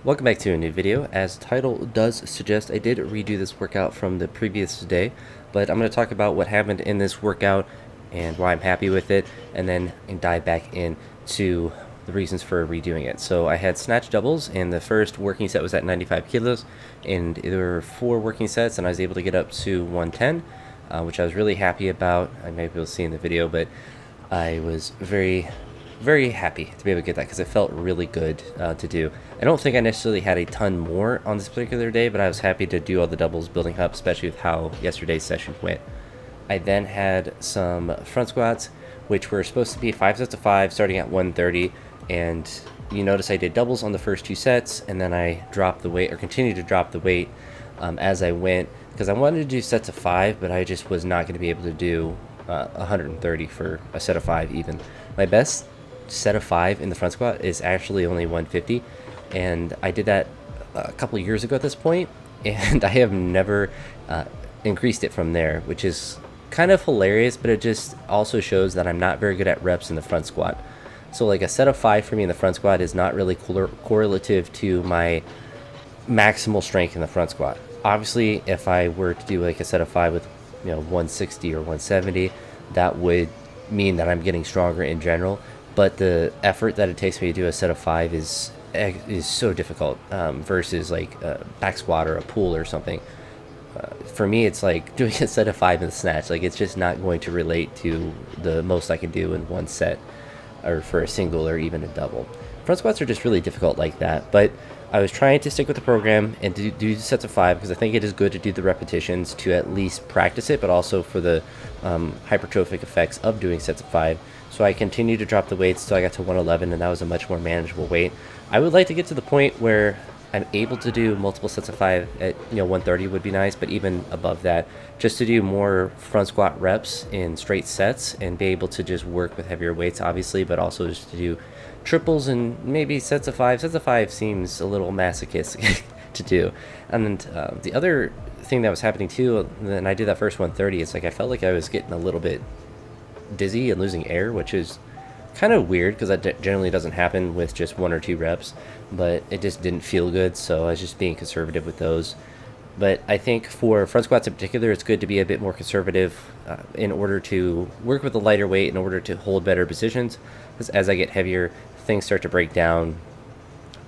Welcome back to a new video. As the title does suggest, I did redo this workout from the previous day, but I'm going to talk about what happened in this workout and why I'm happy with it, and then dive back into the reasons for redoing it. So I had snatch doubles, and the first working set was at 95 kilos, and there were 4 working sets, and I was able to get up to 110, which I was really happy about. I may be able to see in the video, but I was very happy to be able to get that because it felt really good to do. I don't think I necessarily had a ton more on this particular day, but I was happy to do all the doubles building up, especially with how yesterday's session went. I then had some front squats, which were supposed to be 5 sets of 5 starting at 130, and you notice I did doubles on the first 2 sets, and then I dropped the weight, or continued to drop the weight as I went, because I wanted to do sets of 5, but I just was not going to be able to do 130 for a set of 5 even. My best set of 5 in the front squat is actually only 150, and I did that a couple years ago at this point, and I have never increased it from there, which is kind of hilarious, but it just also shows that I'm not very good at reps in the front squat. So like a set of 5 for me in the front squat is not really correlative to my maximal strength in the front squat. Obviously, if I were to do like a set of 5 with 160 or 170, that would mean that I'm getting stronger in general. But the effort that it takes me to do a set of 5 is so difficult versus like a back squat or a pull or something. For me, it's like doing a set of 5 in the snatch. Like, it's just not going to relate to the most I can do in one set, or for a single or even a double. Front squats are just really difficult like that. But I was trying to stick with the program and do sets of 5 because I think it is good to do the repetitions to at least practice it, but also for the hypertrophic effects of doing sets of 5. So I continued to drop the weights till I got to 111, and that was a much more manageable weight. I would like to get to the point where I'm able to do multiple sets of 5 at 130 would be nice, but even above that, just to do more front squat reps in straight sets and be able to just work with heavier weights, obviously, but also just to do triples and maybe sets of 5. Sets of 5 seems a little masochistic to do. And the other thing that was happening too, when I did that first 130, it's like I felt like I was getting a little bit dizzy and losing air, which is kind of weird because that generally doesn't happen with just 1 or 2 reps, but it just didn't feel good, so I was just being conservative with those. But I think for front squats in particular, it's good to be a bit more conservative in order to work with a lighter weight, in order to hold better positions, because as I get heavier, things start to break down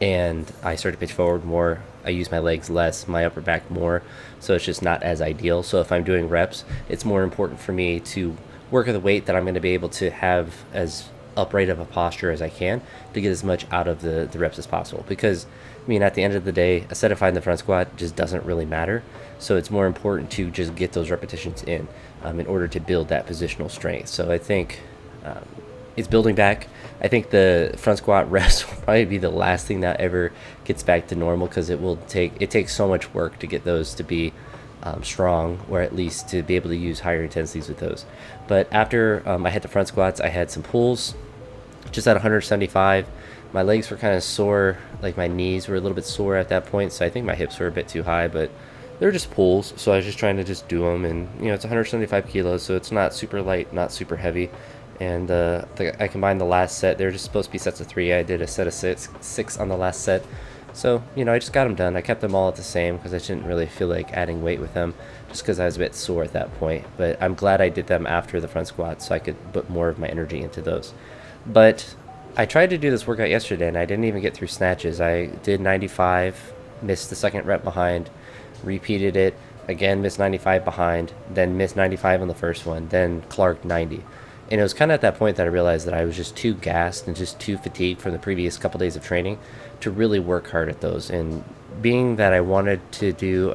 and I start to pitch forward more. I use my legs less, my upper back more, so it's just not as ideal. So if I'm doing reps, it's more important for me to work with a weight that I'm going to be able to have as upright of a posture as I can to get as much out of the reps as possible. Because I mean, at the end of the day, a set of 5 in the front squat just doesn't really matter. So it's more important to just get those repetitions in order to build that positional strength. So I think it's building back. I think the front squat reps will probably be the last thing that ever gets back to normal, because it takes so much work to get those to be strong, or at least to be able to use higher intensities with those. But after I had the front squats, I had some pulls just at 175. My legs were kind of sore, like my knees were a little bit sore at that point, so I think my hips were a bit too high, but they're just pulls, so I was just trying to just do them. And it's 175 kilos, so it's not super light, not super heavy. And I combined the last set. They were just supposed to be sets of 3. I did a set of six on the last set. So, I just got them done. I kept them all at the same because I didn't really feel like adding weight with them, just because I was a bit sore at that point. But I'm glad I did them after the front squat so I could put more of my energy into those. But I tried to do this workout yesterday, and I didn't even get through snatches. I did 95, missed the second rep behind, repeated it, again missed 95 behind, then missed 95 on the first one, then Clark 90. And it was kind of at that point that I realized that I was just too gassed and just too fatigued from the previous couple days of training to really work hard at those. And being that I wanted to do,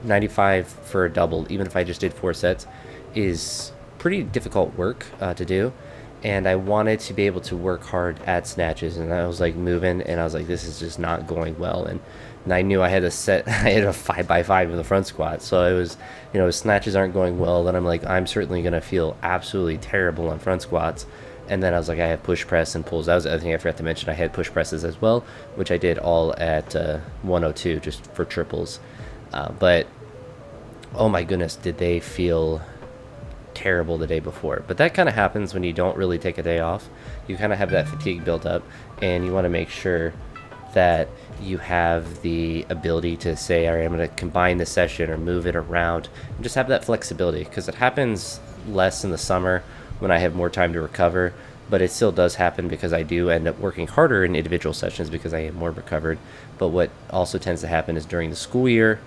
95 for a double, even if I just did 4 sets, is pretty difficult work to do. And I wanted to be able to work hard at snatches, and I was like moving, and I was like, this is just not going well. And I knew I had a 5x5 in the front squat, so it was, snatches aren't going well. Then I'm like, I'm certainly going to feel absolutely terrible on front squats. And then I was like, I have push press and pulls. That was the other thing I forgot to mention. I had push presses as well, which I did all at 102 just for triples. But oh my goodness, did they feel terrible the day before. But that kind of happens when you don't really take a day off. You kind of have that fatigue built up, and you want to make sure that you have the ability to say, all right, I'm going to combine this session or move it around, and just have that flexibility, because it happens less in the summer when I have more time to recover, but it still does happen because I do end up working harder in individual sessions because I am more recovered. But what also tends to happen is during the school year,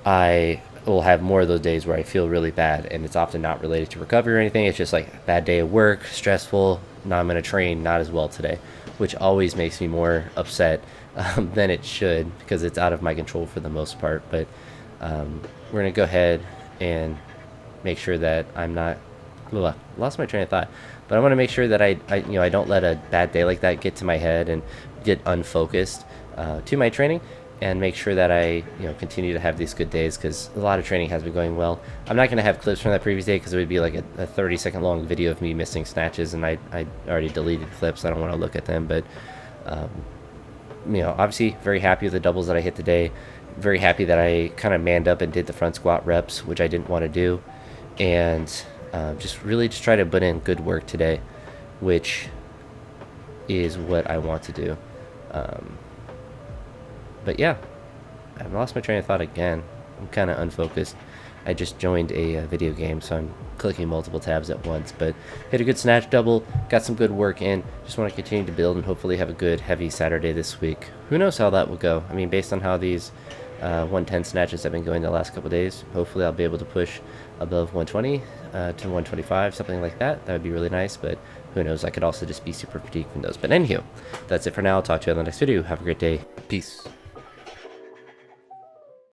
I will have more of those days where I feel really bad, and it's often not related to recovery or anything. It's just like a bad day of work, stressful. Now I'm going to train not as well today, which always makes me more upset than it should, because it's out of my control for the most part. But we're going to go ahead and make sure that I'm not, well, I lost my train of thought, but I want to make sure that I don't let a bad day like that get to my head and get unfocused to my training, and make sure that I continue to have these good days, because a lot of training has been going well. I'm not going to have clips from that previous day because it would be like a 30-second long video of me missing snatches, and I already deleted clips. I don't want to look at them, but obviously very happy with the doubles that I hit today. Very happy that I kind of manned up and did the front squat reps, which I didn't want to do, and just try to put in good work today, which is what I want to do. But yeah, I've lost my train of thought again. I'm kind of unfocused. I just joined a video game, so I'm clicking multiple tabs at once. But hit a good snatch double, got some good work in. Just want to continue to build and hopefully have a good heavy Saturday this week. Who knows how that will go? I mean, based on how these 110 snatches have been going the last couple of days, hopefully I'll be able to push above 120 to 125, something like that. That would be really nice, but who knows? I could also just be super fatigued from those. But anywho, that's it for now. I'll talk to you on the next video. Have a great day. Peace.